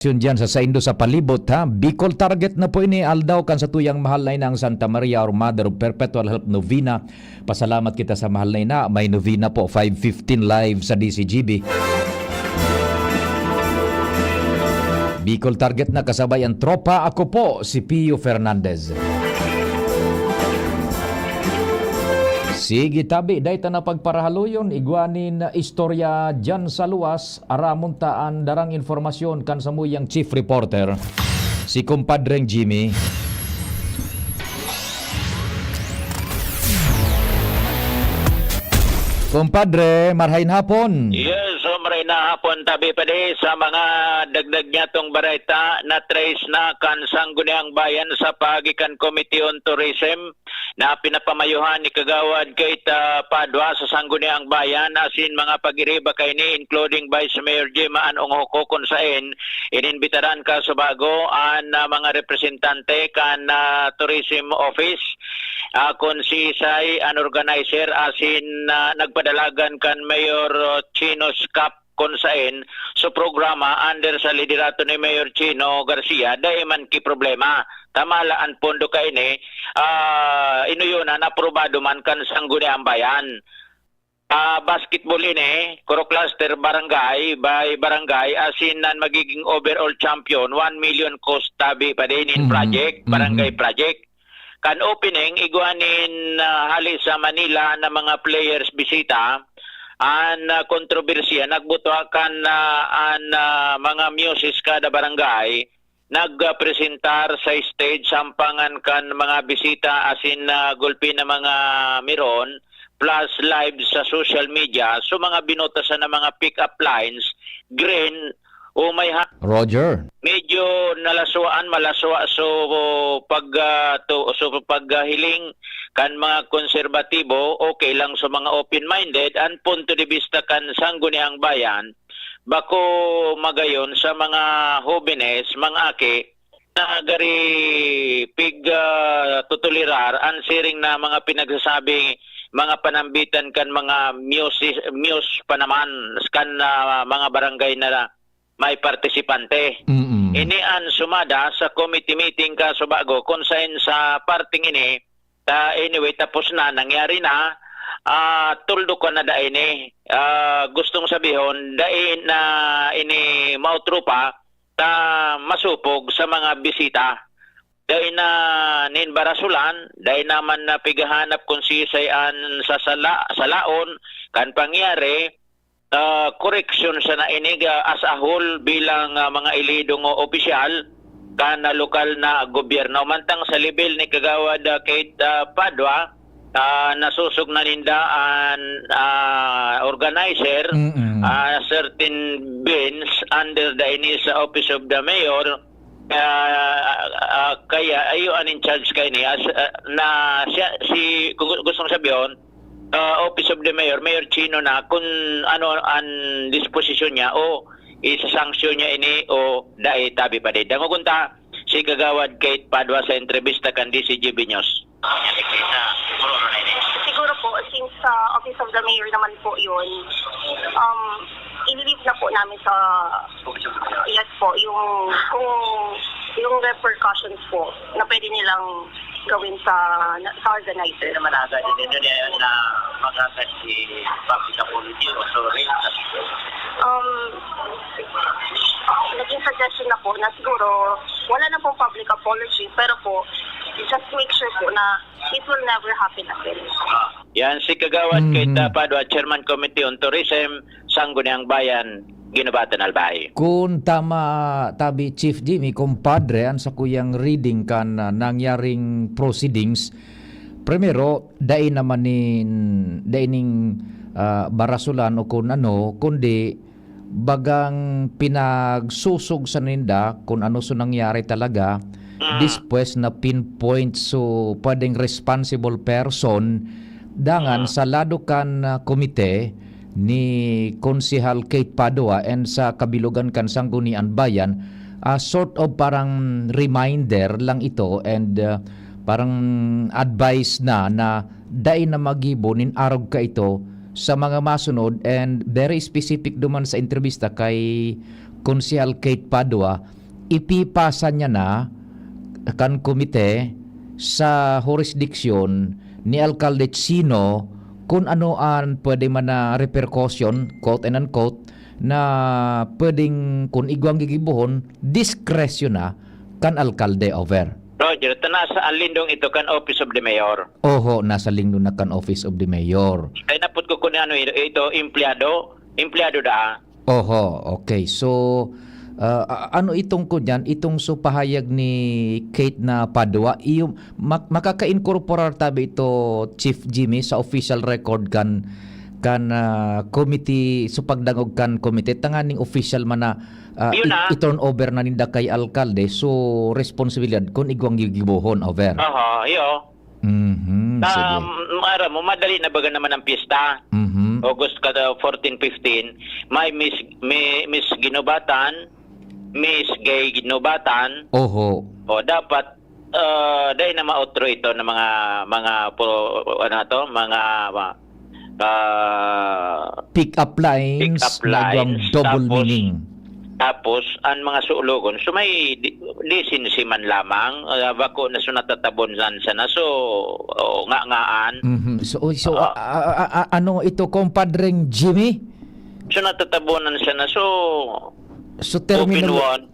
Yun dyan sa Saindo sa palibot ha. Bicol target na po ini aldaw kan sa tuyang mahal na ng Santa Maria or Mother of Perpetual Help Novena. Pasalamat kita sa mahal na ina. May novena po 5:15 live sa DCGB. Bicol target na kasabay ang tropa. Ako po si Pio Fernandez. Sige tabi, dahil na pagparahaluyon, igwanin istorya dyan sa luwas, aramuntaan darang informasyon kan sa muyang chief reporter, si kumpadreng Jimmy. Kumpadre, marhain hapon. Yes, maray na hapon tabi pa di sa mga dagdag niya tong bareta na trace na kan Sangguniang Bayan sa Pagikan Committee on Tourism na pinapamayuhan ni Kagawad Kate Padua sa Sangguniang Bayan asin mga pagiriba kay ni including Vice Mayor Jema Anonghoko kung saan ininbitaran ka sa bago ang mga representante kan Tourism Office kung si Sai an organizer asin nagpadalagan kan Mayor Chino Scap kung saan sa programa under sa liderato ni Mayor Chino Garcia dahil man ki problema tamalaan pondo kay ni inuyunan aprobado man kan Sangguniang Bayan. Basketball ini Kuro Cluster barangay by barangay asin nan magiging overall champion 1 million cost tabi pa din in project barangay project. Kan opening iguanin halis sa Manila na mga players bisita an kontrobersiya nagbutuakan an mga muses kada barangay nagpresentar sa stage sampangan kan mga bisita asin gulpi na mga miron plus live sa social media so mga binutasan na mga pick-up lines green o may Roger. medyo malaswa so paghiling kan mga konserbatibo okay lang sa mga open-minded and punto de vista kan Sangguniang Bayan bako magayon sa mga jóvenes mga aki na gari pig tutulirar ansiring na mga pinagsasabing mga panambitan kan mga muse pa naman kan mga barangay na may partisipante. Ini an sumada sa committee meeting ka sa bago kung saan sa parting ini anyway tapos na nangyari na tuldo ko na da ini gustong sabihin dahil na ini mautrupa masupog sa mga bisita dahil na ninbarasulan dahil naman na pigahanap kung sisayan sa salaon kan pangyari correction sa nainiga as a whole bilang mga ilidong opisyal kan lokal na gobyerno mantang sa level ni Kagawad Kate Padua nasusog na ninda an organizer certain bins under the inis office of the mayor kaya ayo an in charge kay ni na siya, si gustong sabihin Office of the Mayor, Mayor Chino na kung ano ang disposisyon niya o isasanksyon niya ini o dahil tabi pa din. Dangugunta si Kagawad Kate Padua sa entrevista kan DCGB News. Siguro po, since Office of the Mayor naman po yun, i-leave na po namin sa yes po, yung repercussions po na pwede nilang gawin sa organizer. Naman agad, hindi na magagad si public apology o sorry. Naging suggestion na po na siguro wala na pong public apology pero po just make sure po na it will never happen again. Yan si Kagawad Kate Padua, Chairman Committee on Tourism, Sangguniang Bayan, Ginobatan Albay. Kung tama tabi Chief Jimmy, kumpadre, ang sa kuyang reading kan nangyaring proceedings, primero, dahil naman ning barasulan o kung ano, kundi bagang pinagsusog sa ninda kung ano so nangyari talaga, dispwes na pinpoint so pwedeng responsible person dangan sa ladukan komite ni Konsehal Kate Padua and sa kabilugan kan Sangguniang Bayan sort of parang reminder lang ito and parang advice na dai na magibonin arog ka ito sa mga masunod and very specific duman sa entrevista kay Konsehal Kate Padua, ipipasa niya na kan komite sa jurisdiksyon ni Alkalde Chino kung ano ang pwede man na repercussion, quote and unquote, na pwedeng kung igwang gigibuhon, diskresyon na kan alkalde over. Roger, nasa alindong ito kan Office of the Mayor. Oho, nasa lingdo na kan Office of the Mayor. Kaya naput ko kung ano ito, empleyado da. Oho, okay. So, ano itong ko dyan? Itong so pahayag ni Kate na Padua, yung makaka-incorporar tabi ito, Chief Jimmy, sa official record kan committee, so pagdangog kan committee, tanganing official man na i-turn over na ninda kay alkalde, so responsibilidad kung igwang gigibuhon over. Oho, iyo. Sige. Mara mo, madali na baga naman ang pista. August 14-15, may Miss Ginobatan, Miss Gay Ginobatan. Oho. O dapat dahil na ma-outro ito ng mga Pick up lines, nagwang double meaning. Tapos ang mga suulogon, so may lisinsiman lamang, bako na so natatabonan sana, so nga-ngaan. So ano ito, compadreng Jimmy? So natatabonan sana, so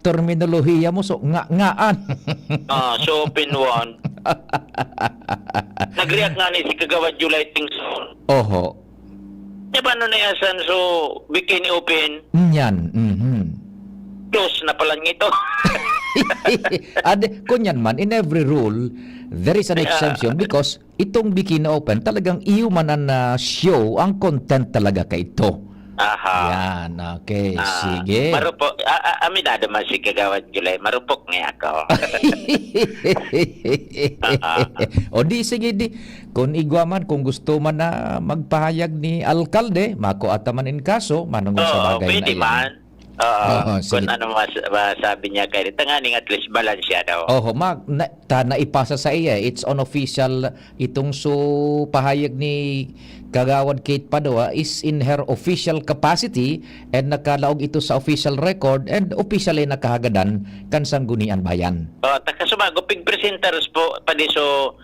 terminolohiya mo, so nga-ngaan. So open one. Nag-react nga ni si Kagawad July Tingson. Oho. E paano na yasan, so bikini open? Yan. Close na pala ito. Kunyan man, in every rule, there is an exemption because itong bikini open, talagang iyo man ang show, ang content talaga kay ito. Aha. Yan, okay, sige. Marupok, aminado man si Kagawad July, marupok nga ako. O di, sige di. Kung igwaman, kung gusto man na magpahayag ni alkalde, mako ataman in kaso, manong sa bagay pwede na yan. man. Kung ano masabi niya kay tanganing at least balance siya daw. Naipasa sa iya. It's unofficial itong so pahayag ni Kagawad Kate Padua is in her official capacity and nakalaog ito sa official record and officially nakahagadan kan Sangguniang Bayan. Takasumago pig presenters po padi so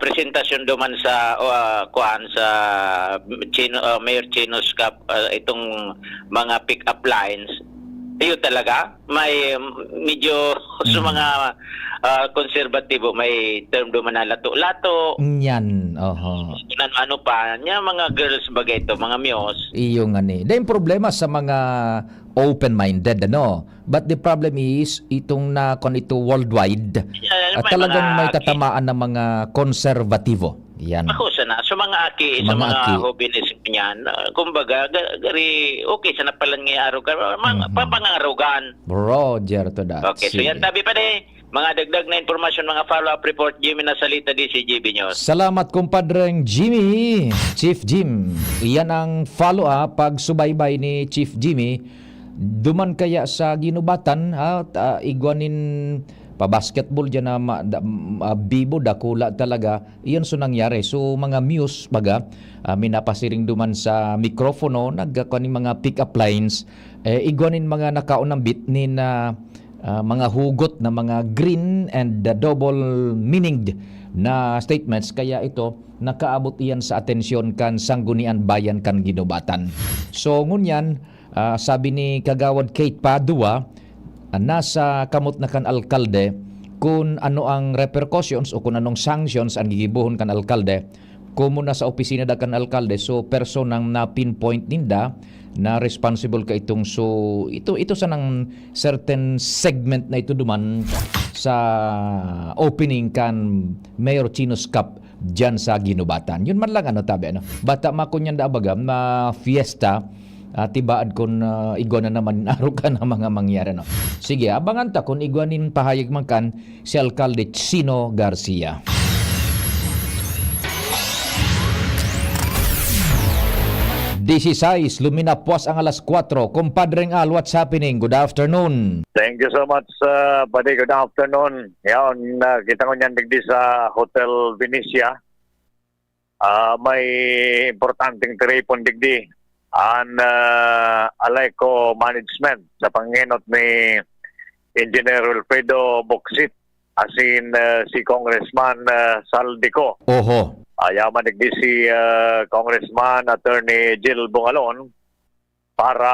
presentasyon duman sa sa Mayor Chino's Cup, itong mga pick-up lines. Iyo talaga may medyo sa mga konserbatibo may term duman na lato-lato. Yan, oho. Ano pa nya mga girls bagay ito, mga miyos. Iyo nga ni. Dahil problema sa mga open-minded, ano? But the problem is, itong kon ito worldwide, talagang may tatamaan ng mga konserbatibo. Yan. Ako sana, sa mga aki, sa mga hobbies niyan, kumbaga, okay, sana pala nga araw ka, papangarugan. Roger to that. Okay, so yan tabi pa de. Mga dagdag na informasyon, mga follow-up report, Jimmy Nasalita di si GB News. Salamat, kumpadreng Jimmy. Chief Jim. Iyan ang follow-up pagsubaybay ni Chief Jimmy. Duman kaya sa ginubatan, igwanin pa-basketball dyan na bibo, dakula talaga. Iyan so nangyari. So mga muse, baga, minapasiring duman sa mikrofono, nagkakunin mga pick-up lines, igwanin mga nakaunang bit ni na mga hugot na mga green and double meaninged na statements, kaya ito nakaabot iyan sa atensyon kan Sangguniang Bayan kan ginubatan. So ngunyan, sabi ni Kagawad Kate Padua, nasa kamot na kan alkalde kung ano ang repercussions o kung anong sanctions ang gigibuhon kan alkalde kumo na sa opisina da kan alkalde. So personang na pinpoint ninda na responsible ka itong so ito sa nang certain segment na ito duman sa opening kan Mayor Chino's Cup dyan sa ginubatan. Yun man lang tabi bata makunyan da abagam na fiesta, tibaad kon igwa na naman araw ka na mga mangyari Sige, abangan ta kung igwanin pahayag man kan si Alkalde Chino Garcia. Disisais, luminapuas ang alas 4. Kumpadreng Al, what's happening? Good afternoon. Thank you so much, buddy. Good afternoon. Yan, kita ko niyan digdi sa Hotel Venecia. May importanteng teripon digdi. ang Aleco management sa panginot ni Engineer Wilfredo Boxit asin si Congressman Saldico. Oho. Ayaman digdi si Congressman Attorney Jill Bungalon para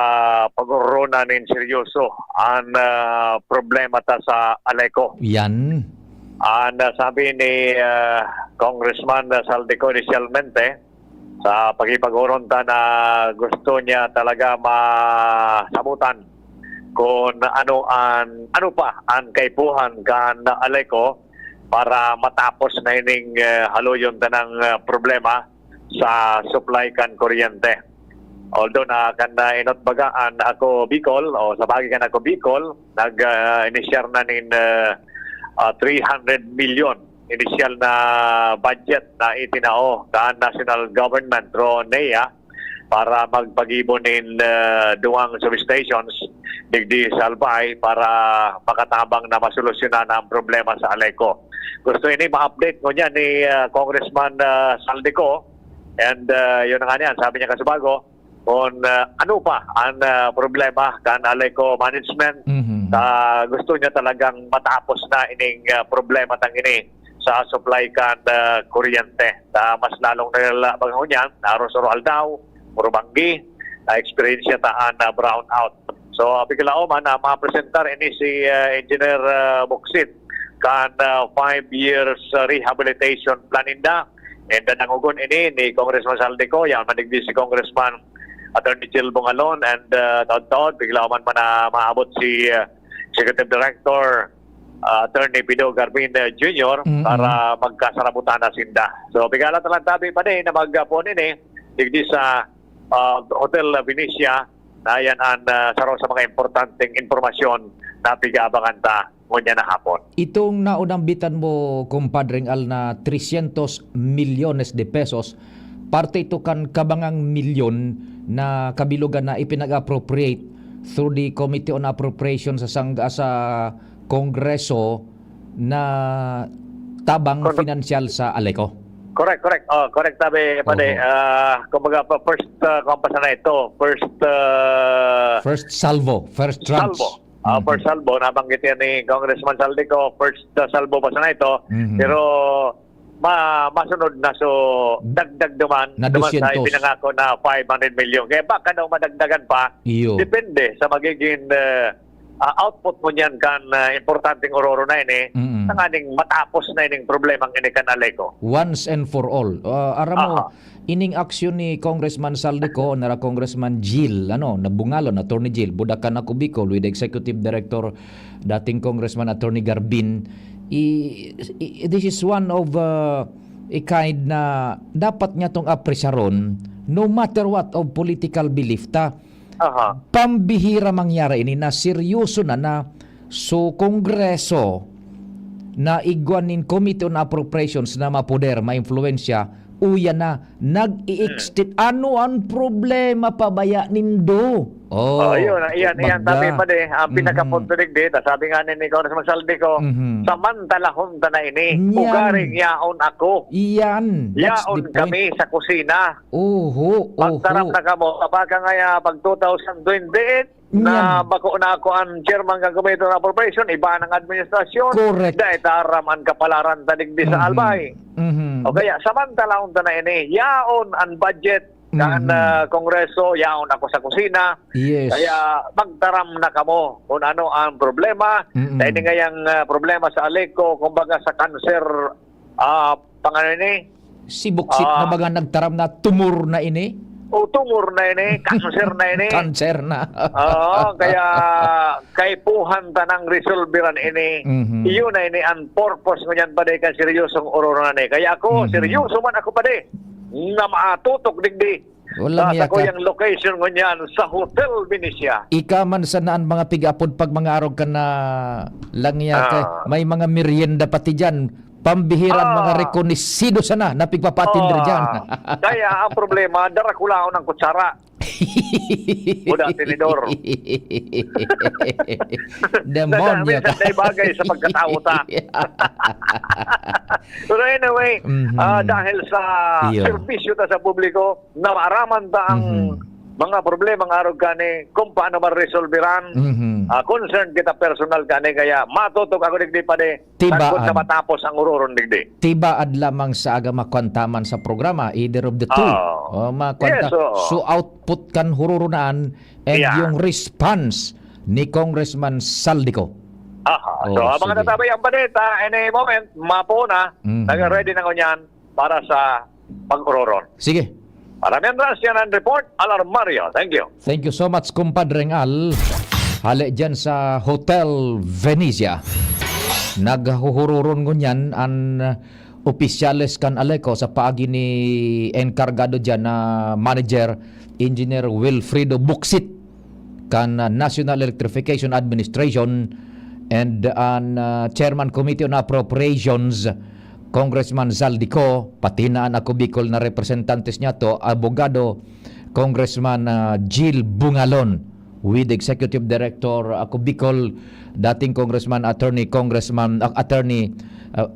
pag-urunan ng seryoso ang problema ta sa Aleco. Yan. Ang sabi ni Congressman Saldico initialmente sa pagipag-uronta na gusto niya talaga masabutan kung ano pa ang kaipuhan kan Aleco para matapos na ining haluyon tanang problema sa supply kan kuryente. Although na kan inotbagaan ako Bicol o sa bagay kan ako Bicol nag-inisyar na nin 300 million initial na budget na itinao kan national government ro NEA para magpag-ibonin duwang substations digdi sa Albay para makatabang na masolusyonan ang problema sa Aleco. Gusto ini ma-update ko niya ni Congressman Saldico and yun nga niyan, sabi niya kasubago kung ano pa ang problema kan Aleco management. Gusto niya talagang matapos na ining problema tang ini sa supply kan kuryente. Mas lalong nalabangon niyan, Rosoro Aldao, Murubanggi, experience niya taan brown out. So, bigla man na ma-presentar ini si Engineer Boxit kan 5 years rehabilitation plan inda. And nangugon ini ni Congressman Saldico, yan manigdi si Congressman Attorney Jill Bungalon and taon-taon, bigla man na maabot si Executive Director Attorney Pido Garbin Jr. para magkasarabutan na sinda. So, bigala talang tabi pa din na magpon ini digdi sa Hotel Venecia na yan ang saro sa mga importanteng informasyon na pigabangan ta ngunya na hapon. Itong naunang bitan mo, kumpadring Al, na 300 milyones de pesos, parte ito kan kabangang milyon na kabilugan na ipinag-appropriate through the Committee on Appropriations sa Kongreso na tabang finansyal sa Aleco. Correct. Correct tabi pade. Kumbaga first kompasa na ito. First salvo, first tranche. First salvo nabanggit yan ni Congressman Saldico. First salvo pa sana ito. Pero masunod na so dagdag duman sa ipinangako na 500 million. Kaya baka daw madagdagan pa. Iyo. Depende sa magiging output mo niyan kan importanteng ororo na ini tanganing matapos na ining problemang ini kan Aleco. Once and for all. Aram mo, ining aksyon ni Congressman Saldico nara Congressman Jill, nabungalon, Attorney Jill, budakan ako Bicol with Executive Director dating Congressman Attorney Garbin. This is one of a kind na dapat niya tong apresyaron no matter what of political belief ta. Pambihira mangyari ini na seryoso na so Kongreso na igwanin Committee on Appropriations na mapoder, ma-influensya, uya na nag-i-extend. Ano ang problema pabaya nindo? Iyan tabi pa de ang pinakapunto digdi sabi nga ni Congressman Saldico samantalahon ta na ini ugaring yaon ako yaon kami sa kusina pagtarap na kamo kapag nga pag 2028 na bako na ako ang chairman ng Committee on Appropriation iba ng administrasyon dahil taraman kapalaran ta digdi sa Albay o kaya samantalahon ta na ini yaon ang budget kan Kongreso, yaon ako sa kusina. Yes. Kaya magtaram na kamo kung ano ang problema. Dahil ngayang problema sa Aleco, kumbaga sa cancer, pangano ini? Si Boxit na baga nagtaram na tumor na ini? Tumor na ini, cancer na ini. Cancer na. Kaya kaipuhan ta ng resolveran ini. Iyon na ini ang purpose mo yan pa de kan seryosong ororo na ni. Kaya ako, seryoso man ako pa de. Na maatutok digdi sa kuyang location ko niyan sa Hotel Venecia. Ika man sanaan mga pigapod pag mga arog ka na lang may mga merienda pati dyan. Pambihiran mga rekonisido sana na pigpapatin dyan. Kaya ang problema, darakulaon ng kutsara. Buda tinidor. Demonya ka. Sa bagay sa pagkatao ta. Pero anyway, dahil sa serbisyo ta sa publiko, naaraman ta ang mga problema nga arog kani kung paano ma-resolveran. Concerned kita personal kani kaya matutok ako digdi pa ni Tibaan. kung na matapos ang ururon digdi. Tibaad lamang sa aga makwantaman sa programa, either of the two. Yes, oo. So output kan hururunaan and Yeah. yung response ni Congressman Saldico. Aha. So, Oh, mga sige. natabay ang balita, any moment, mapuna, nag-ready na ko niyan para sa pag-ururon. Sige. Maraming yan ang report, Alarmario. Thank you. Thank you so much, kumpadreng Al. Hali dyan sa Hotel Venezia. Naghuhururon ngunyan ang opisyales kan Aleco sa paagi ni enkargado dyan na manager, Engineer Wilfredo Buxit kan National Electrification Administration and an Chairman Committee on Appropriations, Congressman Zaldico, pati na ako Bicol na representantes niya to, abogado Congressman Jill Bungalon with Executive Director ako Bicol, dating Congressman Attorney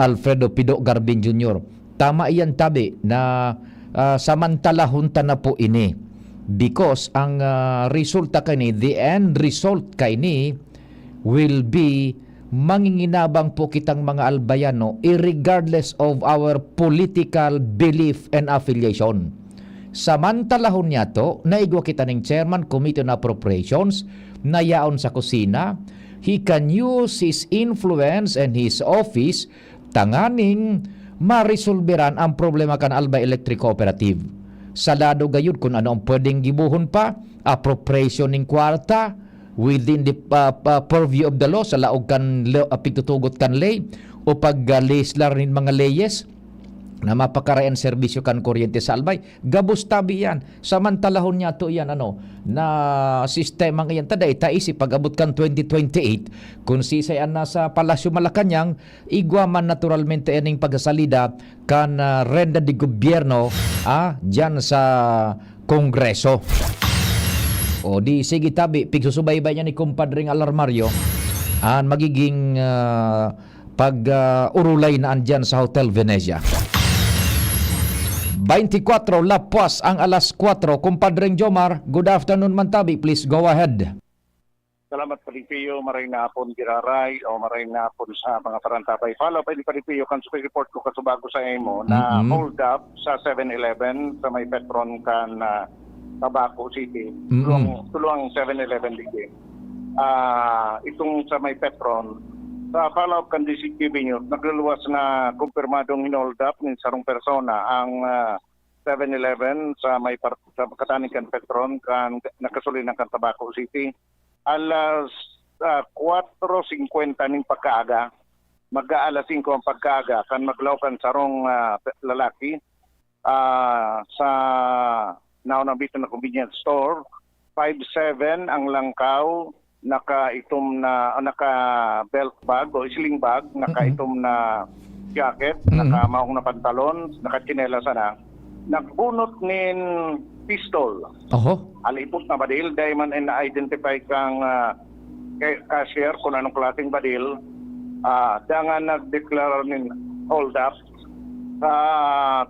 Alfredo Pido Garbin Jr. Tama iyan tabi na samantalahunta na po ini because ang resulta kani, the end result kani will be manginginabang po kitang mga albayano irregardless of our political belief and affiliation. Samantalahon niya to, naigwa kita ng Chairman Committee on Appropriations, nayaon sa kusina, he can use his influence and his office tanganing marisolberan ang problema kan Albay Electric Cooperative. Salado gayud kung ano ang pwedeng gibuhon pa, appropriation ng kwarta, within the purview of the law sa laog kan pitutugot kan lay o pag-legislar nin mga leyes na mapakarayan serbisyo kan kuryente sa Albay, gabos tabi yan. Samantalahon niya to yan na sistema ngayon taday taisi pag-abot kan 2028 kung sisayan na sa Palasyo Malacanang igwaman naturalmente ining pagsalida kan renda di gobyerno dyan sa Kongreso. O di sige tabi, pigsusubaybay niya ni kumpadring Alarmario ang magiging pag-urulay na andyan sa Hotel Venezia. 24 lapas ang alas 4. Kumpadring Jomar, good afternoon man tabi, please go ahead. Salamat Palipio, maray na hapon Giraray o maray na hapon sa mga parantabay. Follow pa ni Palipio, kan super report ko kasubago sa imo na hold up sa 7-Eleven sa may Petron kan Tabaco City, tulong 7-Eleven digdi. Itong sa may Petron, sa follow-up kan DCTV News, nagluluwas na kumpirmadong hinold up ng sarong persona ang 7-Eleven sa may sa Katanikan Petron kan nakasulinan kan Tabaco City. Alas 4:50 ng pagkaaga, mag-aalas 5 ang pagkaaga kan maglawkan sarong lalaki sa naunang bito na convenience store, 5'7" ang langkaw, naka-itom na, naka-belt bag o sling bag, naka-itom na jacket, naka-maong na pantalon, naka-kinela sana. Nagbunot nin pistol. Alipot na badil, dahil man na-identify kang cashier kung anong klaseng badil, dangan nag-declare nin hold up.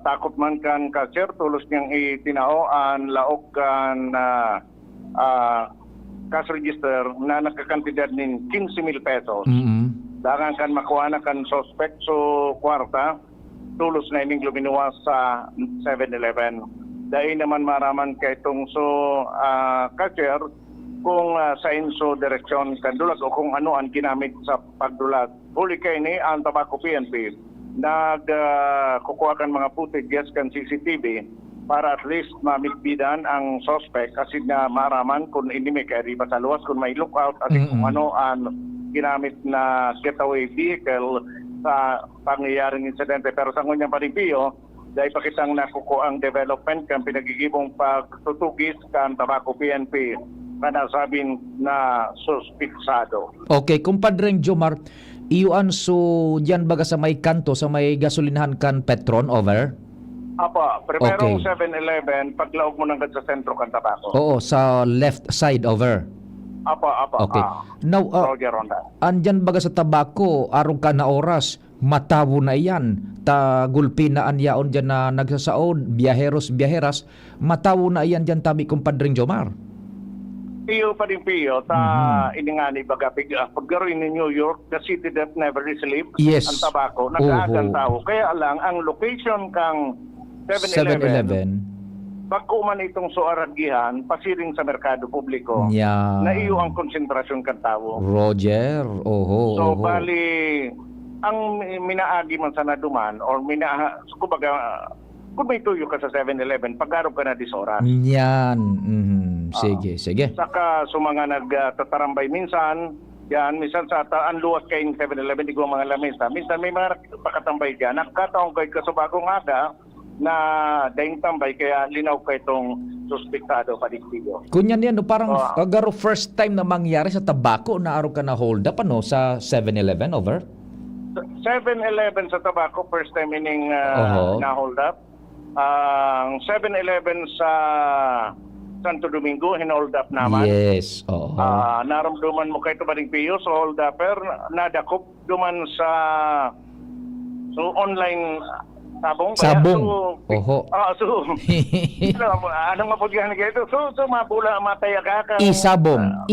Takot man kan cashier, tulos niyang itinao ang laog kan cash register na nakakantidad ng 15,000 pesos. Dangan kan makuha na kan suspect so kwarta, tulos na ining luminuwas sa 7-Eleven. Dahil naman maraman kay itong cashier kung sa inso direksyon kan dulag o kung ano ang ginamit sa pagdulag. Huli kay ni ang Tabaco PNP kukuha kan mga footages kan CCTV para at least mamigbidan ang suspect kasi na maraman kung hindi may kaya riba sa luwas kung may lookout at kung ano ang ginamit na getaway vehicle sa pangyayaring insidente. Pero sa ngunyang Palipio, dahil pakitang nakukuha ang development kan pinagigibong pagtutugis kan Tabaco PNP kanasabing na suspitsado. Okay, kumpadreng Jomar, iyon so diyan baga sa may kanto, sa may gasolinahan kan Petron, over? Apa, primerong 7-Eleven, paglaog mo nang sa sentro kan Tabaco. Oo, sa left side, over. Apa. Okay. Now, Roger on that. andyan baga sa tabako, arong ka na oras, matawo na iyan. Gulpi na anyaon dyan na nagsasaod, biyaheros, biyaheras, matawo na iyan dyan tabi kumpadring Jomar. Piyo pa rin piyo, iningani baga, pagkaroon ni New York, the city that never sleeps, Yes. ang tabako, nagkaagang tao. Kaya lang, ang location kang 7-Eleven, pag kuman itong suaragihan, pasiring sa merkado publiko, Yan. na iyo ang konsentrasyon kan tao. Roger, So, bali, ang minaagi man sa naduman, or kumbaga, kung may tuyo ka sa 7-Eleven, pag-arap ka na 10 oras. Yan. Sige. Saka sa mga nagtatarambay minsan, minsan sa ang luwas kayong 7-Eleven, di ko mga lamesa. Minsan may mga pakatambay dyan. Nakakataong kayo kasubagong aga na daing tambay, kaya linaw kayo itong suspektado paligpido. Kunyan yan, no, parang agaro first time na mangyari sa tabako na araw ka na hold up sa 7-Eleven, over? 7-Eleven sa tabako, first time ining na hold up. Ang 7-Eleven sa Santo Domingo, hinold up naman. Yes, oo. Naramdaman mo kayo ito ba rin piyo, so hold upper, nadakop duman sa online sabong. Oho. Anong mapudyahan kayo ito? So mapula, mataya ka. Isabong.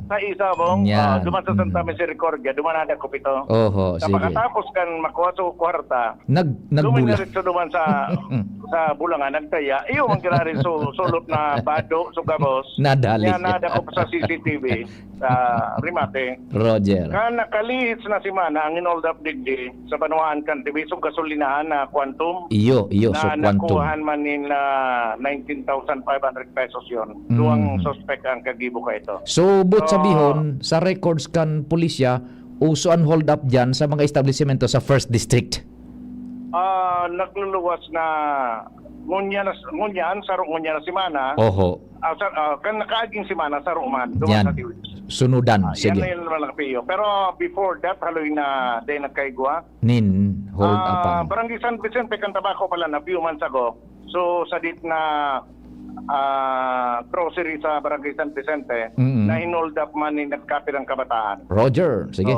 Sa Isabong, Yan. duman sa Santa Misericordia, duman nadakop ito. Oho, sige. Pagkatapos kan makuha sa kwarta, Nagbula. duminaritso duman sa Bulangan, nagtaya. Iyo ang kinarin sulot na bado, sugabos. Nadali. Yan nadakop sa CCTV, sa Rimate. Roger. Kan nakalihis na si Mana, ang inold up digdi, sa Banuan kan, tibisong gasolinahan na quantum, Iyo, so na quantum. nakuhaan man nila 19,500 pesos yun. Duwang suspect ang kagibo ka ito. So, but sabihon, sa records kan pulisya, uso ang hold up dyan sa mga establishmento sa 1st District. Nagluluwas na ngunyan na si Mana. Oho. Kan nakaaging si Mana sa Roman. Yan. Sa Tiwis. Sunudan. Yan na Sige. yun naman piyo. Pero before that, haloy na day nagkaigwa. Nin, hold up. Barangay San Vicente, kan tabako pala na few months ago. So, sa dit na grocery sa Barangay San Vicente, na hinold up man ni nagkapit ang kabataan. Roger. Sige.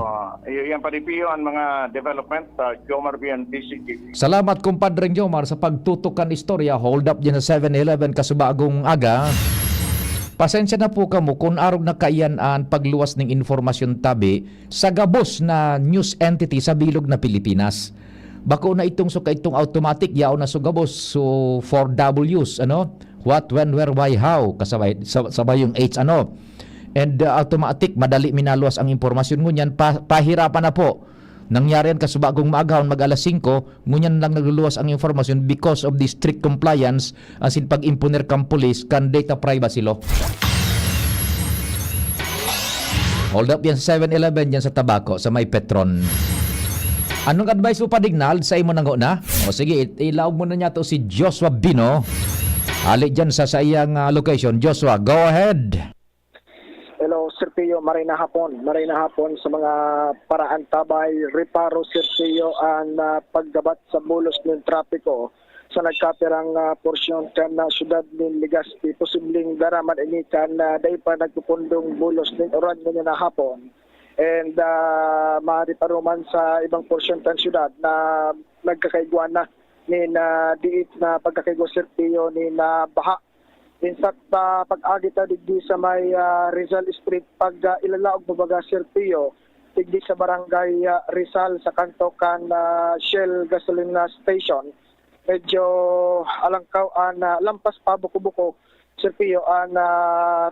Yan pa rin piyo ang mga development sa Jomar Bian DCGP. Salamat kumpadreng Jomar sa pagtutukan istorya. Hold up dyan sa 7-Eleven kasubagong aga. Pasensya na po kamo kung arog na kaiyanan pagluwas ng informasyon tabi sa gabos na news entity sa bilog na Pilipinas. Bako na itong itong automatic yaw na sugabos so 4Ws what, when, where, why, how sabay yung H and automatic madali minaluwas ang impormasyon ngunyan pahirapan na po. Nangyari yan kasubagong maagahon mag-alas 5, ngunyan lang nagluluwas ang informasyon because of the strict compliance asin pag-imponer kang police kan data privacy law. Hold up yan sa 7-Eleven yan sa tabako sa may Petron. Anong advice mo pa, Dignal, sa imo nang na? O sige, ilaog mo na niya to si Joshua Bino. Ali dyan sa iyang location. Joshua, go ahead. Hello, Sir Pio, maray na hapon sa mga paraan tabay, reparo, Sir Pio, ang paggabat sa bulos ng trapiko sa nagkapirang porsyon kan na syudad ng Legazpi, posibleng daraman inikan na dahil pa nagpupundong bulos ng oran niya na hapon. And mariparo man sa ibang porsyon kan syudad na nagkakaigwan na ni na diit na pagkakaigwa, Sir Pio, ni na baha. In fact, pag-agi ta digdi sa may Rizal Street, pag ilalaog babaga, Sir Pio, digdi sa barangay Rizal sa kanto kan Shell Gasolina Station, medyo alangkaw lampas pa buko-buko, Sir Pio, ang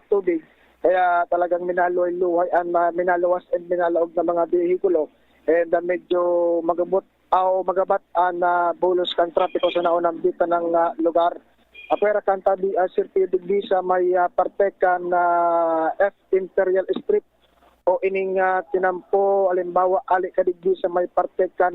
tubig. Kaya talagang minaluwas and minalaog na mga bihikulo. And medyo magabat ang bulos kan trapiko sa naunang bita ng lugar. Apera kanta di Sir Pio digdi sa may parte kan F Imperial Street o ining tinampo alimbawa ali ka digdi sa may parte kan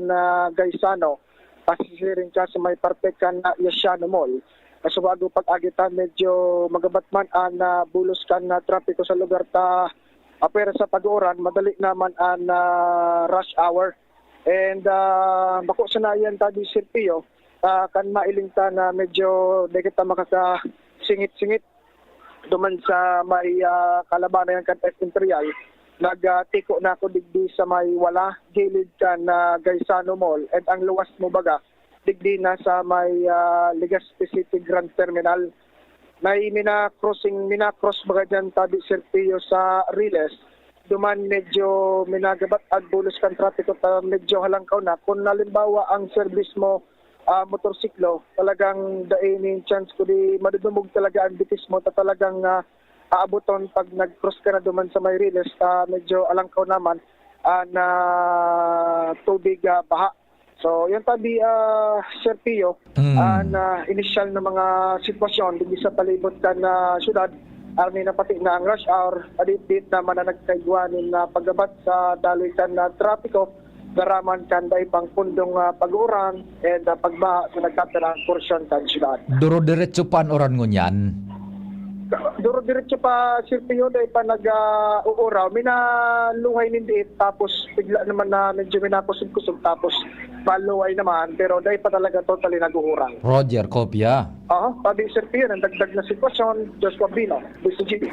Gaisano, pasisiring ka sa may parte kan Yasiano Mall. Kaso bago pag-agitan medyo magabat man ang bulos kan trapiko sa lugar ta. Apera sa pag-uran madali naman ang rush hour. And bako sanayan ta di Sir Pio, kan mailing ta na medyo di kita makakasingit-singit duman sa may kalabanan kan F Imperial, nagtiko na ako digdi sa may wala gilid kan na Gaisano Mall, at ang luwas mo baga digdi na sa may Legazpi City Grand Terminal. May mina-cross baga dyan tabi Serpio sa Riles. Duman medyo minagabat at bulos kan trapiko, medyo halangkaw na. Kung nalimbawa ang service mo motorsiklo, talagang dainin chance ko di madudumog talaga ang bitis mo, talagang aabuton pag nag-cross ka na duman sa may Riles, medyo alangkaw naman na tubig baha. So, yan tabi, Serpio, na initial na mga sitwasyon hindi sa palibot ka na syudad, army na pati na ang rush hour, adit naman na nagkaigwanin na paggabat sa daloy kan na trapiko, garaman kan day pang pundong pag-uran, and pagbaha sa nagkatirang porsyon kan syudad. Duro-diretso pan oran ngunyan. Duro-diretso pa Serpio day pa nag-uuraw, minaluhay nindiit, tapos bigla naman na medyo minakusog-kusog, tapos maluhay naman, pero day pa talaga totally nag-uurang. Roger, kopya. Tabi Serpio, ang dagdag na sitwasyon, Joshua Bino, BCGB.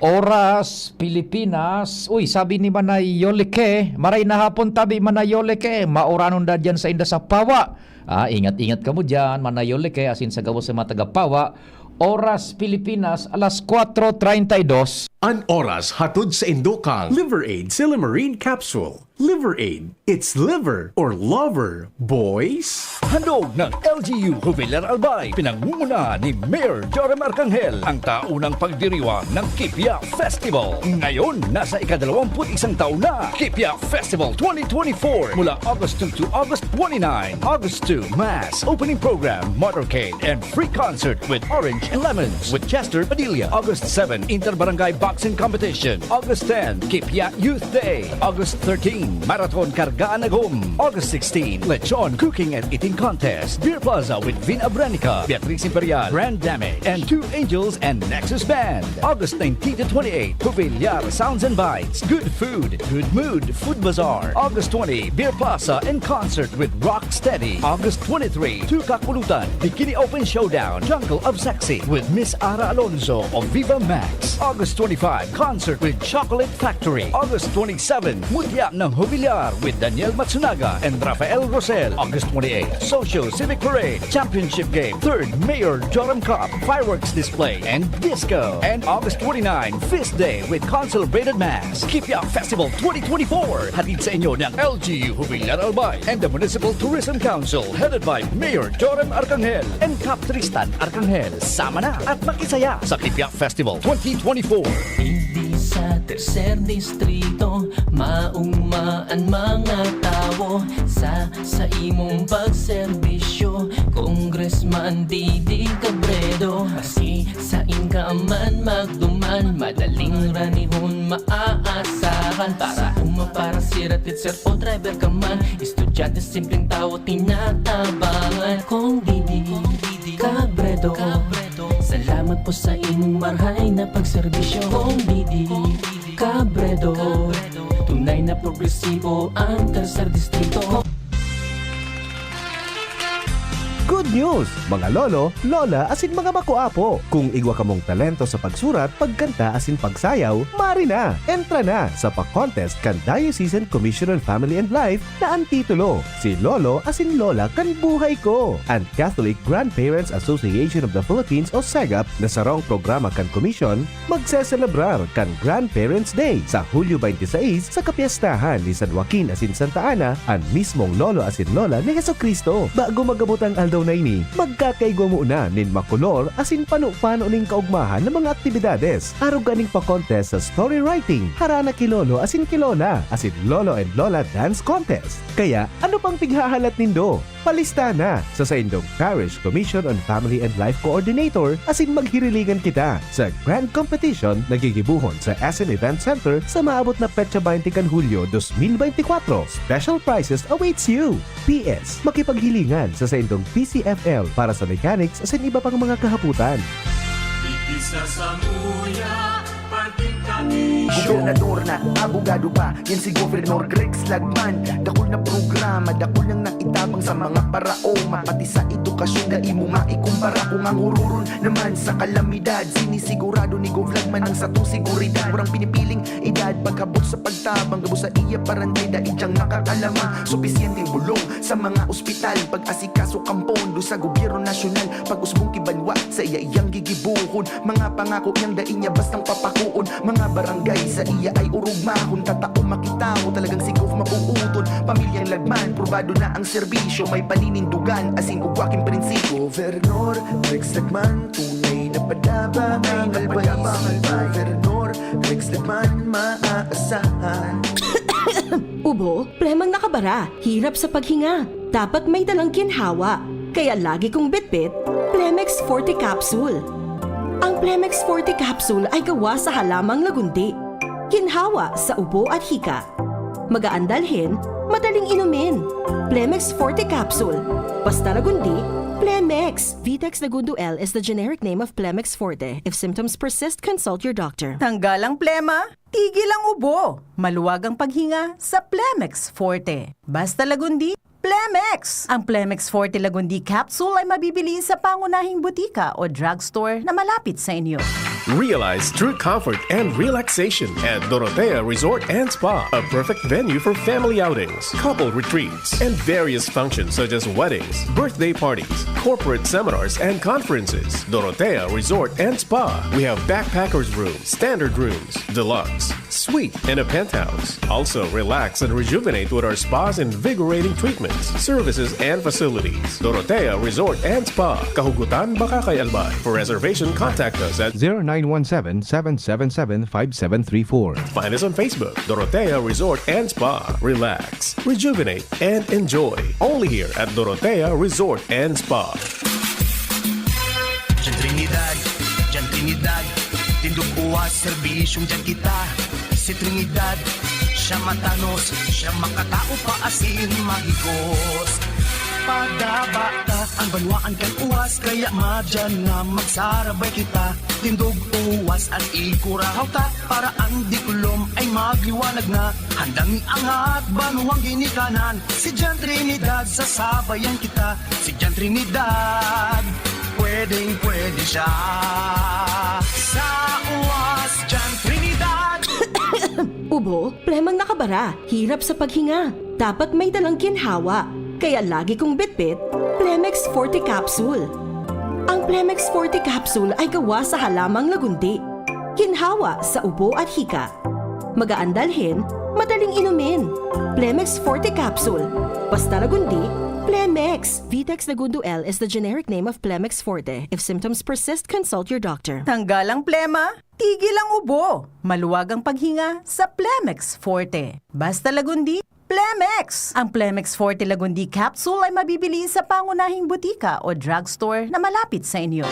Oras, Pilipinas. Uy, sabi ni Manay Yoleke, maray na hapon tabi Manay Yoleke, mauranon da dyan sa inda sa Pawa. Ingat-ingat ka mo dyan, Manay Yoleke, asin sa gawa sa mga taga-Pawa. Oras, Pilipinas, alas 4:32. An oras hatod sa Indokang Liver Aid Silimarine Capsule. Liver Aid. It's liver or lover, boys. Handog ng LGU Jubilar Albay, pinangunguna ni Mayor Joram Arcangel ang taunang pagdiriwang ng Kipia Festival. Ngayon, nasa ika-21 taon na, Kipia Festival 2024 mula August 2 to August 29. August 2, Mass, opening program, motorcade, and free concert with Orange and Lemons with Chester Padilla. August 7, Inter-Barangay Boxing Competition. August 10, Kipia Youth Day. August 13, Marathon Kargaan Agum. August 16, Lechon Cooking and Eating Contest. Beer Plaza with Vin Abranica, Beatriz Imperial, Grand Damage, and Two Angels and Nexus Band. August 19 to 28, Jubilar Sounds and Bites. Good food, good mood, Food Bazaar. August 20, Beer Plaza and concert with Rock Steady. August 23, Tukak Pulutan, Bikini Open Showdown, Jungle of Sexy with Miss Ara Alonso of Viva Max. August 25, concert with Chocolate Factory. August 27, Mutya ng Jubilar with Daniel Matsunaga and Rafael Rosel. August 28, Social Civic Parade, Championship Game, 3rd Mayor Joram Cup, Fireworks Display, and Disco. And August 29, Feast Day with Consolidated Mass. Kipia Festival 2024. Hatid sa inyo ng LGU Jubilar Albay and the Municipal Tourism Council headed by Mayor Joram Arcangel and Cap Tristan Arcangel. Sama na at makisaya sa Kipia Festival 2024. Hindi sa tercer distrito maungmaan mga tao sa imong pagserbisyo. Congressman Didi Cabredo, asi sa inkaman magduman, madaling ranihon maaasahan. Para para siratid sir o driver ka man, estudyante simpleng tao tinatabangan. Kung Didi Cabredo, salamat po sa imong marhay na pagserbisyo. Kung Didi Cabredo, tunay na progresibo ang tercer distrito. Good news! Mga lolo, lola, asin mga makuapo. Kung igwa ka mong talento sa pagsurat, pagkanta, asin pagsayaw, mari na! Entra na sa pa-contest kan Diocesan Commission on Family and Life na ang titulo, Si Lolo asin Lola kan Buhay Ko. And Catholic Grandparents Association of the Philippines o SAGAP na sarong programa kan komisyon, magseselebrar kan Grandparents Day sa Hulyo 26 sa kapiyastahan ni San Joaquin asin Santa Ana, ang mismong lolo asin lola ni Jesucristo. Bago magabot ang aldaw na ini, magkakaigwa muna nin makulor asin pano-pano ning kaugmahan ng mga aktibidades. Araw ganing pa-contest sa story writing, harana kilolo asin kilola, asin lolo and lola dance contest. Kaya ano pang pighahalat nindo? Palista na sa Indong Parish Commission on Family and Life Coordinator asin maghiriligan kita sa Grand Competition na gigibuhon sa SM Event Center sa maabot na petsa 20 kan Hulyo 2024. Special prizes awaits you! PS, makipaghilingan sa Indong PCFL para sa mechanics asin iba pang mga kahaputan. Itis na sa muya, Gobernador na, abogado pa, yan si Gobernador Greg Slagman. Dakol na programa, dakol nang nakitabang sa mga paraoma. Pati sa edukasyon na imo maikumpara. Kung ang hururon naman sa kalamidad, sinisigurado ni Govlagman ang satong seguridad. Murang pinipiling edad, pagkabot sa pagtabang, gabo sa iya parantay, daig diyang nakakalama. Supisyenteng bulong sa mga ospital, pag-asikaso kampon, do sa gobyerno nasyonal. Pag-usbong kibanwa sa iya iyang gigibuhon. Mga pangako niyang daig niya bastang papakuon. Mga barangay sa iya ay urugmahon. Tatao makitaw, talagang si Gov mapuuton. Pamilyang Lagman, probado na ang serbisyo. May paninindugan, asin ugwaking prinsipyo. Gobernador Greg Slagman, tunay na padaba. May albay si Gobernador Greg Slagman, maaasahan. Ubo, premang nakabara, hirap sa paghinga. Dapat may dalang ginhawa. Kaya lagi kong bitbit, Plemex Forte Capsule. Ang Plemex Forte Capsule ay gawa sa halamang lagundi. Ginhawa sa ubo at hika. Magaan dalhin, madaling inumin. Plemex Forte Capsule. Basta lagundi, Plemex. Vitex Lagundo L is the generic name of Plemex Forte. If symptoms persist, consult your doctor. Tanggal ang plema, tigil ang ubo. Maluwag ang paghinga sa Plemex Forte. Basta lagundi, Plemex! Ang Plemex Forte Lagundi Capsule ay mabibili sa pangunahing butika o drugstore na malapit sa inyo. Realize true comfort and relaxation at Dorotea Resort and Spa, a perfect venue for family outings, couple retreats, and various functions such as weddings, birthday parties, corporate seminars, and conferences. Dorotea Resort and Spa. We have backpackers rooms, standard rooms, deluxe, suite, and a penthouse. Also, relax and rejuvenate with our spa's invigorating treatments, services, and facilities. Dorotea Resort and Spa, Kahugutan, Bakakay, Albay. For reservation, contact us at 0917-777-5734. Find us on Facebook, Dorotea Resort and Spa. Relax, rejuvenate, and enjoy. Only here at Dorotea Resort and Spa. Diyan Trinidad, tindog uwas, serbisyong dyan kita. Si Trinidad, siya matanos, siya makatao pa asin mahigos. Pagdabata, ang banwaan kan uwas, kaya madyan nga magsarabay kita. Tindog uwas at ikurahaw ta, para ang dikulom ay magliwanag na. Handang iangat, banuang ginikanan, si Diyan Trinidad, sasabayan kita. Si Diyan Trinidad, pwedeng pwede siya. Sa uwas, Diyan Trinidad. Ubo, premang nakabara, hirap sa paghinga. Dapat may dalang ginhawa. Kaya lagi kong bitbit, Plemex Forte Capsule. Ang Plemex Forte Capsule ay gawa sa halamang lagundi. Ginhawa sa ubo at hika. Magaan dalhin, madaling inumin. Plemex Forte Capsule. Basta lagundi, Plemex. Vitex Lagundo L is the generic name of Plemex Forte. If symptoms persist, consult your doctor. Tanggal ang plema, tigil ang ubo. Maluwag ang paghinga sa Plemex Forte. Basta lagundi, Plemex! Ang Plemex Forte Lagundi Capsule ay mabibili sa pangunahing butika o drugstore na malapit sa inyo.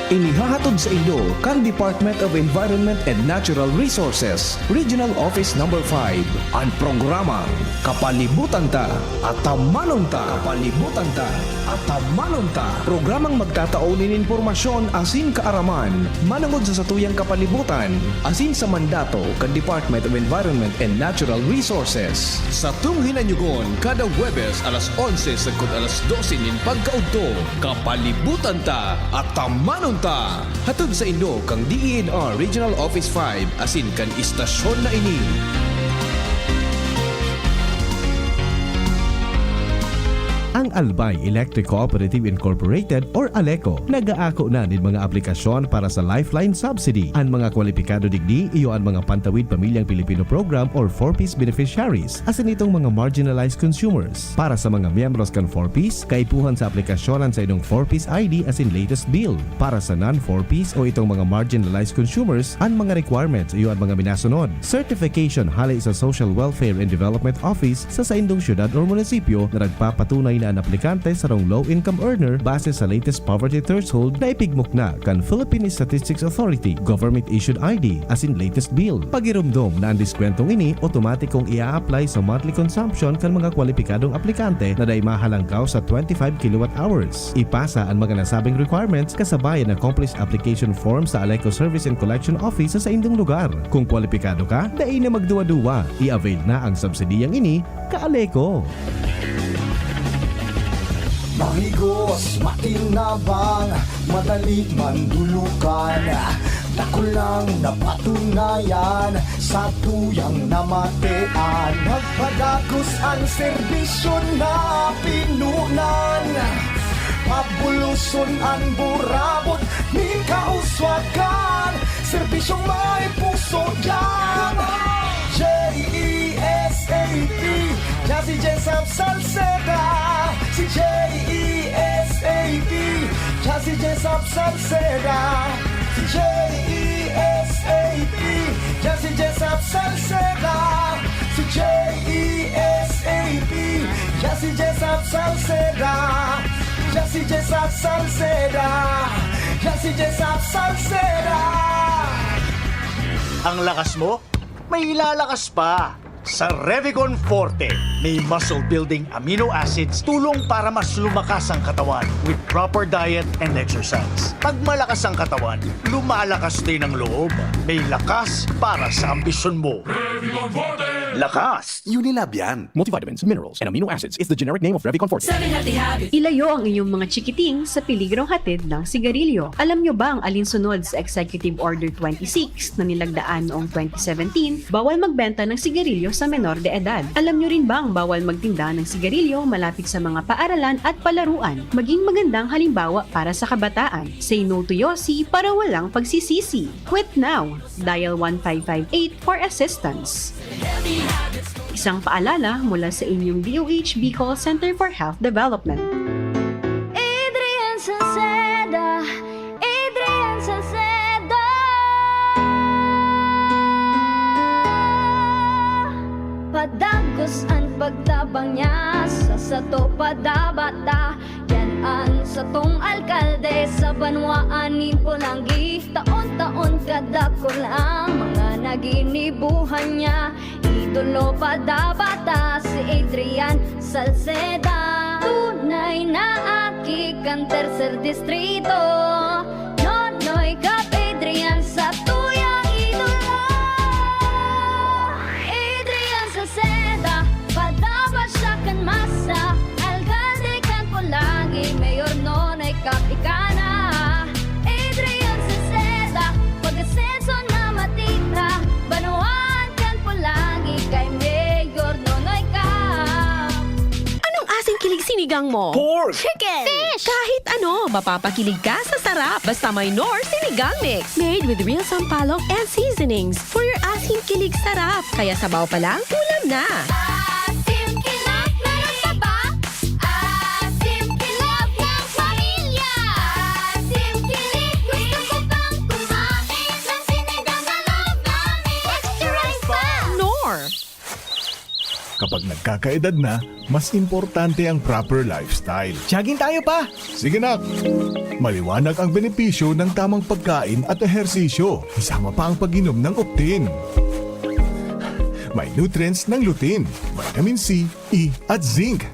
Inihahatod sa inyo kang Department of Environment and Natural Resources, Regional Office No. 5, ang programang Kapalibutan Ta at Tamanon Ta. Kapalibutan Ta at Tamanon Ta. Programang magtataunin informasyon asin kaaraman, manungod sa satuyang kapalibutan, asin sa mandato kang Department of Environment and Natural Resources. Sa tung hinanyugon, kada Huwebes alas 11 sagkod alas 12 nin pagkaudto, Kapalibutan Ta at Tamanon Ta. Hatod sa Indo kang DENR Regional Office 5 asin kan istasyon na ini. Ang Albay Electric Cooperative Incorporated or ALECO nagaako na din mga aplikasyon para sa Lifeline Subsidy. Ang mga kwalipikado digdi iyo ang mga Pantawid Pamilyang Pilipino Program or 4Ps beneficiaries asin itong mga marginalized consumers. Para sa mga miyembros kan 4Ps, kaipuhan sa aplikasyonan sa inong 4Ps ID asin latest bill. Para sa non-4Ps o itong mga marginalized consumers, ang mga requirements iyo ang mga minasunod. Certification halay sa Social Welfare and Development Office sa indong syudad o munisipyo na nagpapatunay na ang aplikante sarong low-income earner base sa latest poverty threshold na ipigmukna kan Philippine Statistics Authority government-issued ID as in latest bill. Pagirumdom na ang diskwentong ini otomatikong ia-apply sa monthly consumption kan mga kwalipikadong aplikante na day mahalangkaw sa 25 kilowatt hours. Ipasa ang mga nasabing requirements kasabay ang accomplished application form sa Aleco Service and Collection Office sa indong lugar. Kung kwalipikado ka, day na magduwa-duwa, i-avail na ang subsidiyang ini ka-Aleco. Mahigos, matinabang, madali mandulukan. Dako lang napatunayan sa tuyang namatean. Nagpadagos ang serbisyo na pinunan. Pabuluson ang burabot, ni kauswakan. Serbisyong may puso dyan. J-E-S-A-P, Jazzy Jessup Salceda. Si J-E-S-A-P, Jazzy Jessup Salceda. Si J-E-S-A-P, Jazzy Jessup Salceda. Si J-E-S-A-P, Jazzy Jessup Salceda. Jazzy Jessup Salceda. Jazzy Jessup Salceda. Ang lakas mo, may ilalakas pa. Sa Revicon Forte, may muscle-building amino acids tulong para mas lumakas ang katawan with proper diet and exercise. Pag malakas ang katawan, lumalakas din ang loob. May lakas para sa ambisyon mo. Revicon Forte! Lakas! Unilab yan. Multivitamins, minerals, and amino acids is the generic name of Revicon Forte. Ilayo ang inyong mga chikiting sa piligrong hatid ng sigarilyo. Alam nyo ba ang alinsunod sa Executive Order 26 na nilagdaan noong 2017, bawal magbenta ng sigarilyo sa menor de edad? Alam nyo rin bang bawal magtinda ng sigarilyo malapit sa mga paaralan at palaruan? Maging magandang halimbawa para sa kabataan. Say no to yosi para walang pagsisisi. Quit now. Dial 1558 for assistance. Isang paalala mula sa inyong DOH Bicol Center for Health Development. Adrian Salceda, Adrian Salceda. Padagos ang pagtabang niya sa sato padabata. Yan ang satong alkalde sa banwaan ni Pulangi. Taon-taon kada ko lang mga naginibuhan niya. Idolo padabata si Adrian Salceda. Tunay na aki kan tercer distrito. Nonoy kap Adrian sa tuyang idolo. Adrian Salceda, padaba siya kan masa. Alcalde kan Pulangi, mayor nonoy kap ikana. Adrian Salceda, pag-asenso na matita. Banawaan kan Pulangi, kay mayor nonoy kap. Anong asing kilig sinigang mo? Pork! Chicken! Fish! Kahit ano, mapapakilig ka sa sarap. Basta may Knorr Sinigang Mix. Made with real sampalok and seasonings for your asing kilig sarap. Kaya sabaw pa lang, ulam na. Asim kilap na nasaba. Asim kilap ng pamilya. Asim kilig, gusto ko pang kumain ng sinigang na love namin. Extra rice pa! Knorr! Kapag nagkakaedad na, mas importante ang proper lifestyle. Jogging tayo pa! Sige nak! Maliwanag ang benepisyo ng tamang pagkain at ehersisyo. Isama pa ang pag-inom ng Optin. May nutrients ng lutein, vitamin C, E at zinc.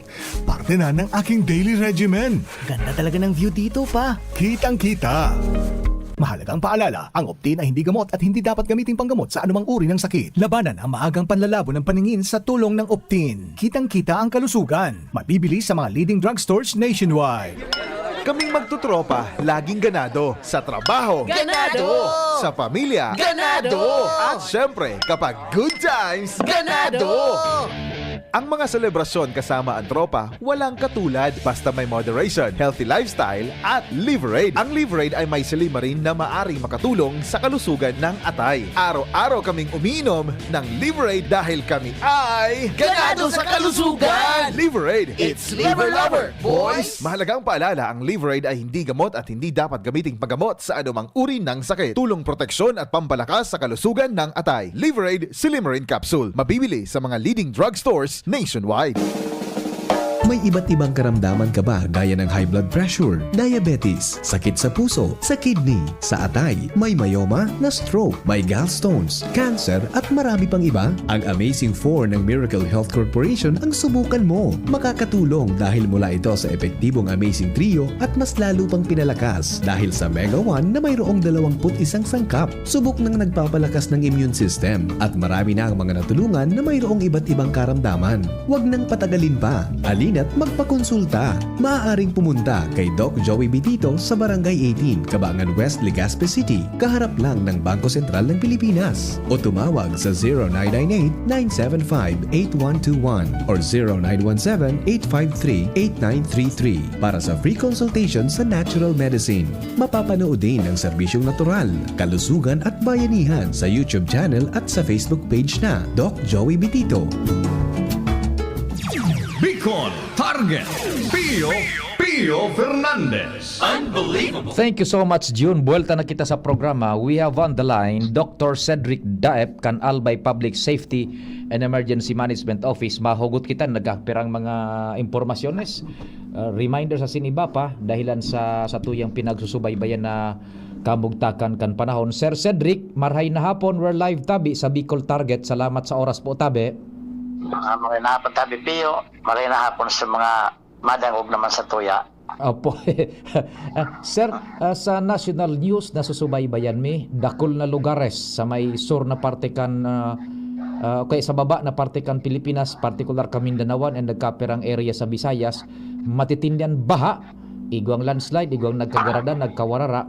Parte na ng aking daily regimen. Ganda talaga ng view dito pa. Kitang-kita. Mahalagang paalala, ang Optin ay hindi gamot at hindi dapat gamitin panggamot sa anumang uri ng sakit. Labanan ang maagang panlalabo ng paningin sa tulong ng Optin. Kitang-kita ang kalusugan. Mabibili sa mga leading drugstores nationwide. Kaming magtutropa, laging ganado. Sa trabaho, Ganado! Sa pamilya, Ganado! At syempre, kapag good times, ganado! Ang mga selebrasyon kasama ang tropa, walang katulad basta may moderation, healthy lifestyle at Liverade. Ang Liverade ay may silimarin na maaring makatulong sa kalusugan ng atay. Araw-araw kaming umiinom ng Liverade dahil kami ay ganado sa kalusugan! Liverade, It's Liver Lover, boys! Mahalagang paalala, ang Liverade ay hindi gamot at hindi dapat gamiting paggamot sa anumang uri ng sakit. Tulong proteksyon at pampalakas sa kalusugan ng atay. Liverade Silimarin Capsule. Mabibili sa mga leading drugstores nationwide. May iba't ibang karamdaman ka ba gaya ng high blood pressure, diabetes, sakit sa puso, sa kidney, sa atay, may myoma, na stroke, may gallstones, cancer at marami pang iba? Ang Amazing 4 ng Miracle Health Corporation ang subukan mo. Makakatulong dahil mula ito sa epektibong Amazing Trio at mas lalo pang pinalakas dahil sa Mega 1 na mayroong 21 sangkap. Subok ng nagpapalakas ng immune system at marami na ang mga natulungan na mayroong iba't ibang karamdaman. Huwag nang patagalin pa. Alina't magpakonsulta. Maaaring pumunta kay Doc Joey Bitito sa Barangay 18, Cabangan West, Legazpi City, kaharap lang ng Bangko Sentral ng Pilipinas. O tumawag sa 0998-975-8121 or 0917-853-8933 para sa free consultation sa natural medicine. Mapapanood din ang serbisyong natural, kalusugan at bayanihan sa YouTube channel at sa Facebook page na Doc Joey Bitito. Bicol Target Pio Fernandez. Unbelievable. Thank you so much, June. Buwelta na kita sa programa. We have on the line Dr. Cedric Daep, kan Albay Public Safety and Emergency Management Office. Mahugot kita, nagkapirang mga impormasyones. Reminder sa siniba pa, dahilan sa tuyang pinagsusubaybayan na kamugtakan kan panahon. Sir Cedric, marhay na hapon. We're live tabi sa Bicol Target. Salamat sa oras po, tabi. Maray na hapon tabi, Pio. Maray na hapon sa mga madangog naman sa tuya. Opo. Sir, sa national news na susubaybayan mi, dakol na lugares sa may sur na parte kan okay, sa baba na parte kan Pilipinas, particular ka Mindanaoan and nagkapirang area sa Visayas, matitindihan baha, igwang landslide, igwang nagkagarada, nagkawarara.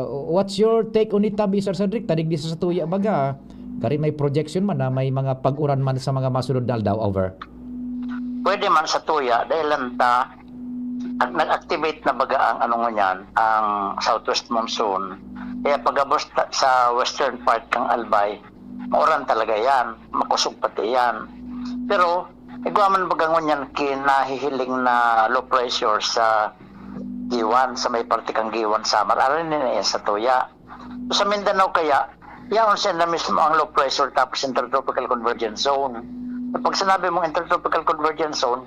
What's your take on it, tabi, Sir Cedric? Tadig di sa tuya baga. Kari may projection man na may mga pag-uran man sa mga masunod na aldaw, over. Pwede man sa tuya dahil lanta nag-activate na baga ang ang southwest monsoon. Kaya pagabos sa western part kang Albay, mauran talaga yan, makusog pati yan. Pero igwaman baga ngunyan kinahihiling na low pressure sa Giwan, sa may parte kang Giwan Samar, aran na yan sa tuya. So, sa Mindanao kaya, yaon siya na mismo ang low pressure tapos intertropical convergence zone. Pag sinabi mong intertropical convergence zone,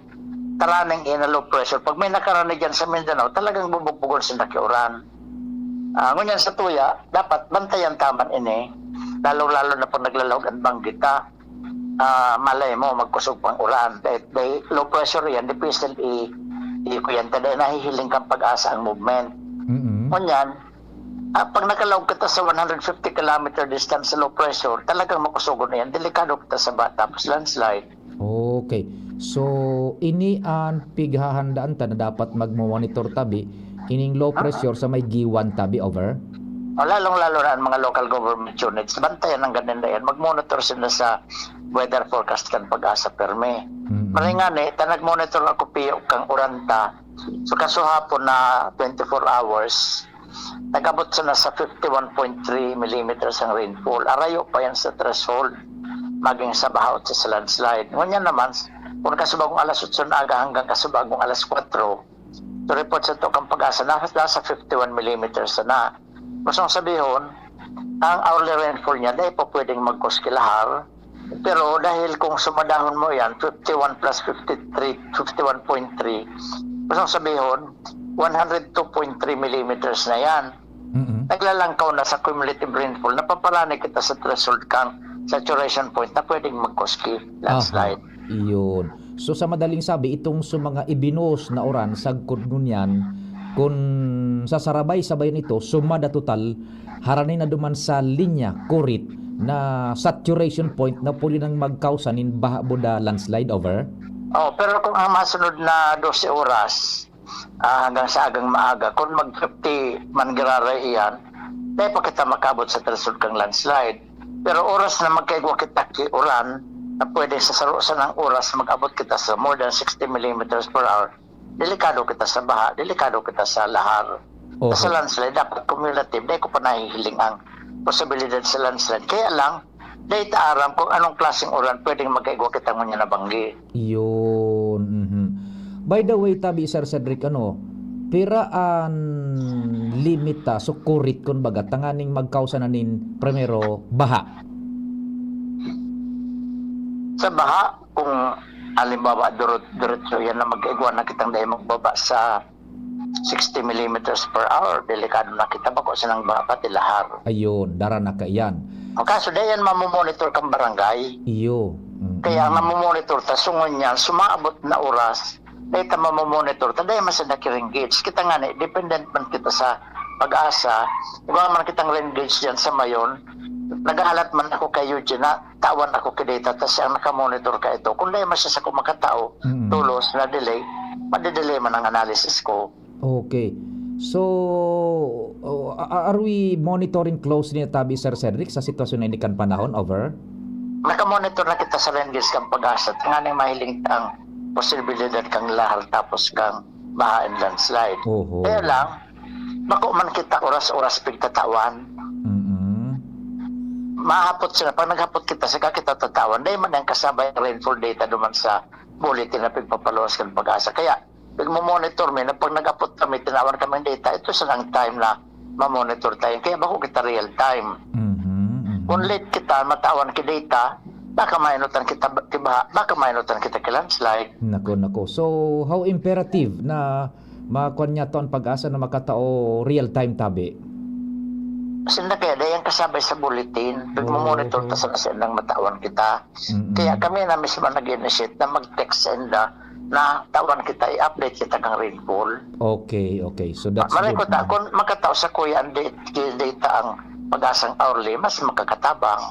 taraning na low pressure. Pag may nakarani dyan sa Mindanao, talagang bubugbugon sa nakiuran. Ngunyan sa tuya, dapat bantayan taman ini, lalo-lalo na pag naglalawag ang banggita. Malay mo, magkusog pang uran. Dahil low pressure yan, depisal i-kuyanta dahil nahihiling kang pag-asa ang movement. Ngunyan, pag nakalawag kita sa 150 km distance sa low pressure, talagang makusugon na yan. Delikado kita sa bata, tapos landslide. Okay. So, ini ang pighahandaan ta na dapat magmo-monitor tabi, ining low pressure sa may Giwan tabi, over? Lalong-lalo na ang mga local government units, bantayan ng ganun na yan. Mag-monitor sila sa weather forecast kan pag-asa perme. Maringan nag-monitor ako piyo kang uranta. So, kasuhapon na 24 hours, nagabot sa nasa 51.3 millimeters ang rainfall. Arayo pa yan sa threshold, maging sa bahaw at sa landslide. Ngunyan naman, kung kasubagong alas 8 na aga hanggang kasubagong alas 4, to report sa to kang pag-asa, nasa 51 millimeters na. Masang sabihon, ang hourly rainfall niya, dahil po pwedeng magkuskilahar, pero dahil kung sumadahon mo yan, 51 plus 53, 51.3, masang sabihon, 102.3 millimeters na yan. Naglalangkaw na sa cumulative rainfall, napaparani kita sa threshold kang saturation point na pwedeng magkuski, landslide. Iyon. So sa madaling sabi, itong sa mga ibinos na oran, sagkod ngunyan, kung sasarabay-sabay nito, sumada total, haranin na duman sa linya, kurit, na saturation point na puli nang magkausanin baha buda landslide, over? Pero kung ang masunod na 12 oras, hanggang sa agang maaga, kung mag-50 man giraray iyan, dahil pa kita makabot sa threshold kang landslide. Pero oras na magkaigwa kita ki-uran, na pwede sa sarusan ng oras mag-abot kita sa more than 60 millimeters per hour, delikado kita sa baha, delikado kita sa lahar. Okay. Sa landslide, dapat cumulative, dahil ko pa nahihiling ang posibilidad sa landslide. Kaya lang, dahil taaram kung anong klaseng uran pwedeng magkaigwa kita ngunya na banggi. Yun. By the way, tabi, Sir Cedric, piraan limita, so kurit kun baga, tanganing magkausa na nin, primero, baha. Sa baha, kung halimbawa diretso yan na mag-igwa na kitang dahil magbaba sa 60 millimeters per hour, delikado na kita bako sinang baba tilahar. Ayun, dara na ka yan. Ang kaso dayan mamomonitor kang barangay. Iyo. Kaya ang mamomonitor ta sungon niyan, sumaabot na oras, dahil ta mamomonitor ta, dahil masada kiring gauge. Kita nga ni, dependent man kita sa pag-asa, iba man kitang ring gauge dyan sa mayon, nagahalat man ako kay Eugene na tawan ako kay data, tas ang nakamonitor ka ito. Kung dahil masya sa kumakatao, tulos na delay, madidelay man ang analysis ko. Okay. So, are we monitoring closely na tabi, Sir Cedric, sa sitwasyon na hindi kan panahon? Over? Nakamonitor na kita sa ring gauge kang pag-asa, nga nang mahiling ang posibilidad kang lahar tapos kang baha and landslide. Kaya lang, bako man kita oras-oras pigtatawan. Mahapot sila. Pag naghapot kita, saka kita tatawan. Dahil man ang kasabay rainfall data duman sa bulletin na pigpapaluwas kang pag-asa. Kaya, pag-monitor mo, na pag naghapot kami, tinawan kami data, ito sa lang time na ma-monitor tayo. Kaya bako kita real time. Kung late kita, matawan ki data, baka mainutan kita tibaha, baka mainutan kita ki landslide. Nako. So, how imperative na makuha niya to ang pag-asa na makatao real time tabi? Sinda kaya dahil kasabay sa bulletin, pag-monitor ta sa nasendang matawan kita. Kaya kami na mismo nag-initiate na mag-text senda na tawan kita, i-update kita kang rainfall. Okay. So that's Maray good. ko ta, kung makatao sa kuya ang data ang pag-asang hourly, mas makakatabang.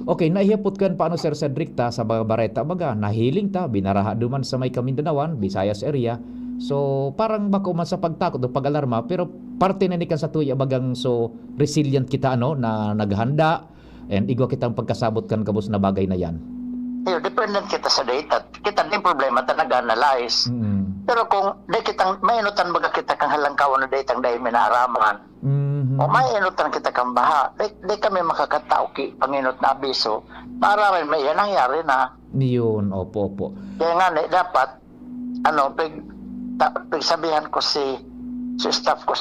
Okay, naihapot kan paano, Sir Cedric, ta sa Bareta baga, nahiling ta, binaraha duman sa may Kamindanawan, Visayas area. So, parang bako man sa pagtakot o pag-alarma, pero parte na ni kan sa tuya bagang so resilient kita na naghanda and igwa kitang pagkasabot kan kabus na bagay na yan. Dependent kita sa data. Kita din problema ta nag-analyze. Pero kung di kitang mainutan baga kita kang halangkawan na data ang dahil minaaraman, o mainutan kita kang baha, di kami makakatao ki panginot na abiso, para rin may yan nangyari na. Yun, opo. Kaya nga dapat, sabihan ko si staff ko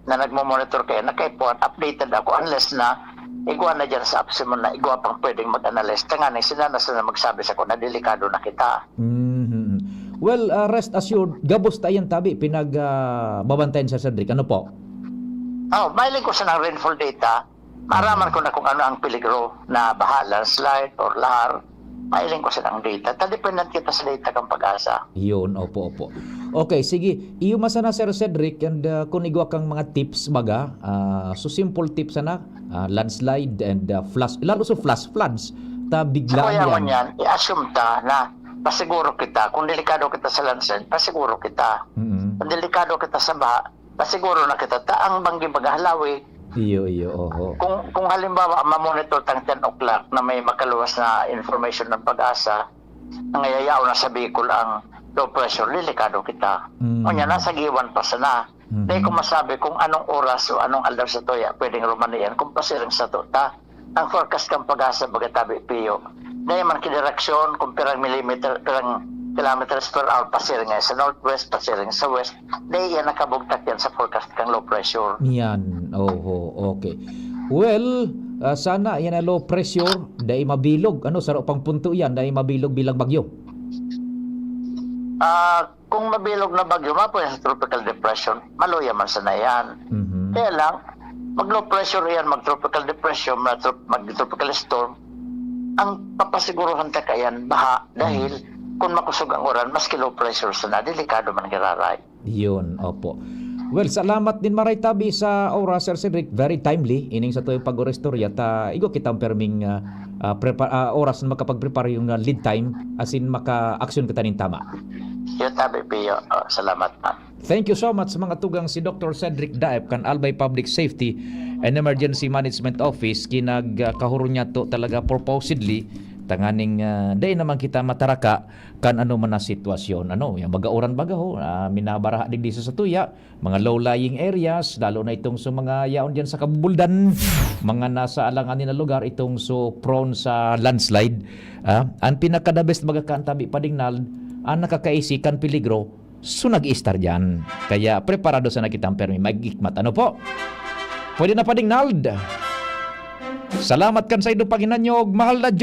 na nagmo-monitor kayo, nakaipuan, updated ako unless na igwa na dyan sa apps mo na igwa pang pwedeng mag-analyze. Tangan sinanas na magsabi sa ko na delikado na kita. Well, rest assured, gabos tayo tabi, pinagbabantayan sa Cedric. Ano po? Mailing ko sa ng rainfall data, maraman ko na kung ano ang peligro na baha, landslide, or lahar. Mailing ko sa ng data. Dependent kita sa data kang pag-asa. Yun, opo. Okay, sige. Iyo masana, Sir Cedric, and kung igwa kang mga tips baga, so simple tips na, landslide and flash, lalo sa floods, ta biglaan yan. Kaya yan. I-assume ta na pasiguro kita, kung delikado kita sa landslide, pasiguro kita. Kung delikado kita sa baha, pasiguro na kita. Ta ang banggi baga halawi. Iyo, oho. Kung halimbawa ma-monitor tang 10 o'clock na may makaluwas na information ng pag-asa, nangyayao na sa vehicle ang low pressure, delikado kita. Kunya nasa giwan pa sana. Dahil kung masabi kung anong oras o anong aldar sa toya, pwedeng rumaniyan, kung pasiring sa tota. Ang forecast kang pag-asa bagatabi piyo. Dahil man kidireksyon, kung pirang kilometers per hour pasiring sa northwest, pasiring sa west, dahil yan nakabugtak yan sa forecast kang low pressure. Yan, okay. Well, sana yan na low pressure, dahil mabilog. Sarap pang punto yan, dahil mabilog bilang bagyo. Kung mabilog na bagyo, mapunin sa tropical depression, maluya man sana yan. Kaya lang, mag-low pressure yan, mag-tropical depression, mag-tropical storm, ang papasiguruhan ta kayan, baha, dahil kung makusog ang uran, maski low pressure sana, delikado man giraray. Yun, opo. Well, salamat din maray tabi sa oras, Sir Cedric. Very timely. Ining sa to yung pag-orestorya. Igo kitang perming oras na makapag-prepare yung lead time as in maka-action kita nin tama. Yung tabi, Pio. Salamat, man. Thank you so much sa mga tugang si Dr. Cedric Daep kan Albay Public Safety and Emergency Management Office kinagkahuro niya to talaga purposedly tanganing day naman kita mataraka kan ano man na sitwasyon yung bagauran bagaho minabaraha digdi sa tuya mga low-lying areas lalo na itong so mga yaon diyan sa kabubuldan mga nasa alanganin na lugar itong so prone sa landslide ang pinaka-the best baga kan tabi padingnal ang nakakaisi kan peligro so nag-i-star dyan kaya preparado sa nakitang permi mag-ikmat po pwede na padingnal salamat kan sa ido Panginoon mahal na Diyos.